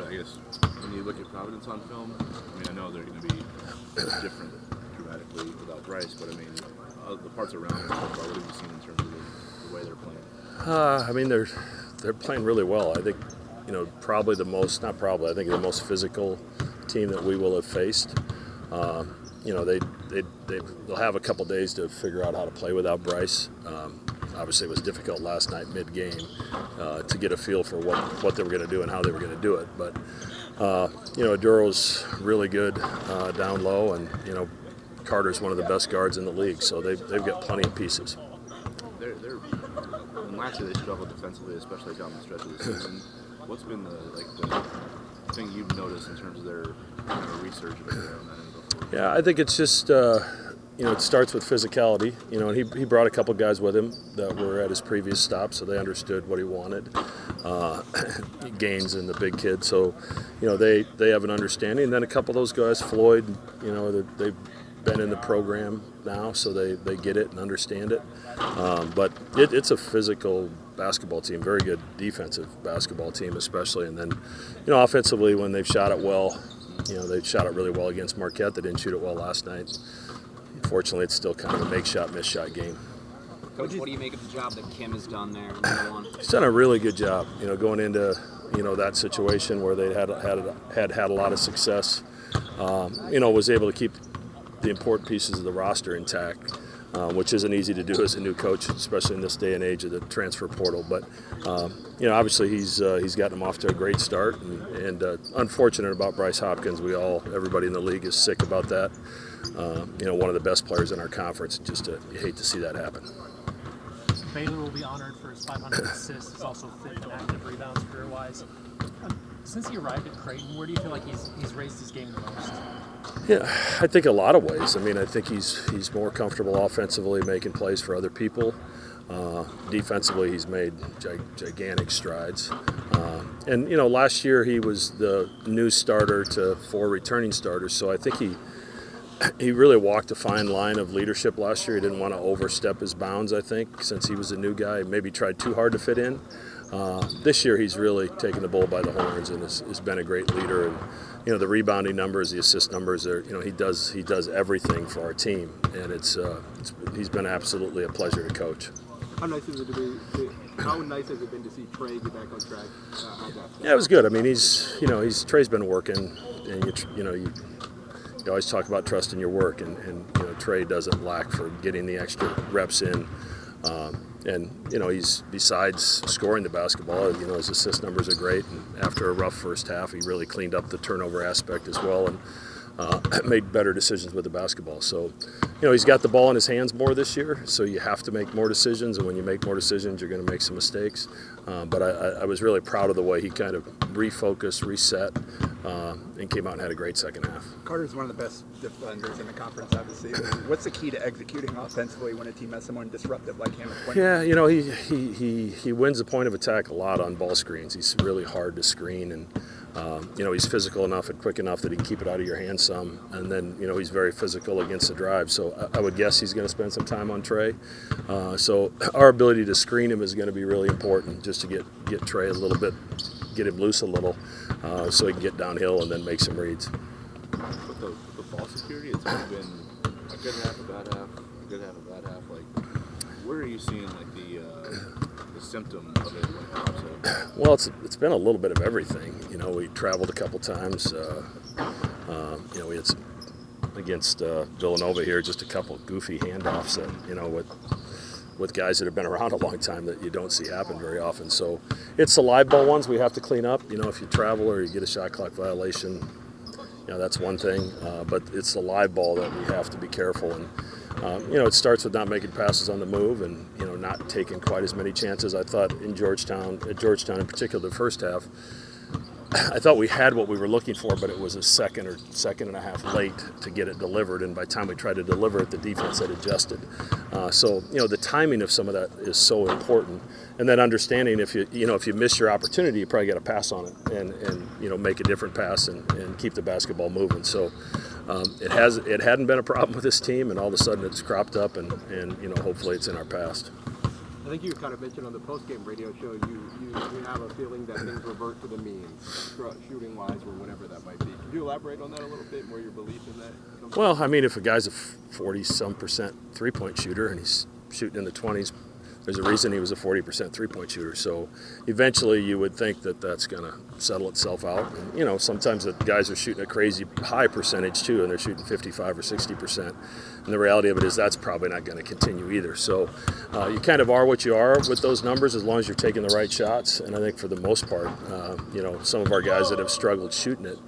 I guess when you look at Providence on film, I mean, I know they're going to be different dramatically without Bryce, but I mean, the parts around him, what have you seen in terms of the way they're playing? I mean, they're playing really well. I think, probably I think the most physical team that we will have faced. They'll have a couple days to figure out how to play without Bryce. Obviously, it was difficult last night mid-game to get a feel for what they were going to do and how they were going to do it. But Aduro's really good down low, and Carter's one of the best guards in the league. So they've got plenty of pieces. Last year they struggled defensively, especially down the stretch of the season. What's been the thing you've noticed in terms of their kind of research on that end? Yeah, I think it's just it starts with physicality. And he brought a couple guys with him that were at his previous stop, so they understood what he wanted. Gaines and the big kid, so they have an understanding. And then a couple of those guys, Floyd, they've been in the program now, so they get it and understand it. But it's a physical basketball team, very good defensive basketball team especially. And then, offensively, when they've shot it well, they shot it really well against Marquette. They didn't shoot it well last night. Unfortunately, it's still kind of a make shot, miss shot game. Coach, what do you make of the job that Kim has done there? He's done a really good job, going into that situation where they had a lot of success. Was able to keep the important pieces of the roster intact, which isn't easy to do as a new coach, especially in this day and age of the transfer portal. But obviously he's gotten them off to a great start, and unfortunate about Bryce Hopkins. Everybody in the league is sick about that. One of the best players in our conference. You hate to see that happen. Baylor will be honored for his 500 assists. He's also fifth in active rebounds career-wise. Since he arrived at Creighton, where do you feel like he's raised his game the most? Yeah, I think a lot of ways. I mean, I think he's more comfortable offensively making plays for other people. Defensively, he's made gigantic strides. And last year he was the new starter to 4 returning starters, so I think he really walked a fine line of leadership last year. He didn't want to overstep his bounds, I think, since he was a new guy. Maybe tried too hard to fit in. This year he's really taken the bull by the horns and has been a great leader. And the rebounding numbers, the assist numbers, he does everything for our team, and he's been absolutely a pleasure to coach. How nice has it been to see Trey get back on track? Yeah, it was good. I mean, Trey's been working, and you always talk about trusting your work, and Trey doesn't lack for getting the extra reps in. And he's, besides scoring the basketball, his assist numbers are great. And after a rough first half, he really cleaned up the turnover aspect as well, and made better decisions with the basketball. So, he's got the ball in his hands more this year, so you have to make more decisions. And when you make more decisions, you're going to make some mistakes. But I was really proud of the way he kind of refocused, reset, and came out and had a great second half. Carter's one of the best defenders in the conference, obviously. What's the key to executing offensively when a team has someone disruptive like him? Yeah, he wins the point of attack a lot on ball screens. He's really hard to screen, and he's physical enough and quick enough that he can keep it out of your hands some. And then he's very physical against the drive. So I would guess he's going to spend some time on Trey. So our ability to screen him is going to be really important, just to get Trey a little bit, get him loose a little, so he can get downhill and then make some reads. With the ball security, it's kind of been a good half, a bad half, a good half, a bad half. Like, where are you seeing the symptom of it when it pops up? Well, it's been a little bit of everything. We traveled a couple times. We had some against Villanova here, just a couple goofy handoffs that with guys that have been around a long time that you don't see happen very often. So it's the live ball ones we have to clean up. If you travel or you get a shot clock violation, that's one thing. But it's the live ball that we have to be careful. And it starts with not making passes on the move and not taking quite as many chances. I thought at Georgetown in particular, the first half, I thought we had what we were looking for, but it was a second and a half late to get it delivered, and by the time we tried to deliver it, the defense had adjusted. So the timing of some of that is so important, and then understanding if you miss your opportunity, you probably got to pass on it and make a different pass and keep the basketball moving. So it hadn't been a problem with this team, and all of a sudden it's cropped up, and hopefully it's in our past. I think you kind of mentioned on the post-game radio show you have a feeling that things revert to the mean, shooting-wise or whatever that might be. Can you elaborate on that a little bit, where your belief in that comes Well, I mean, if a guy's a 40-some% three-point shooter and he's shooting in the 20s, there's a reason he was a 40% three-point shooter. So eventually you would think that that's going to settle itself out. And, you know, sometimes the guys are shooting a crazy high percentage too, and they're shooting 55 or 60%. And the reality of it is that's probably not going to continue either. So you kind of are what you are with those numbers as long as you're taking the right shots. And I think for the most part, you know, some of our guys that have struggled shooting it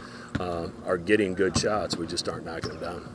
are getting good shots. We just aren't knocking them down.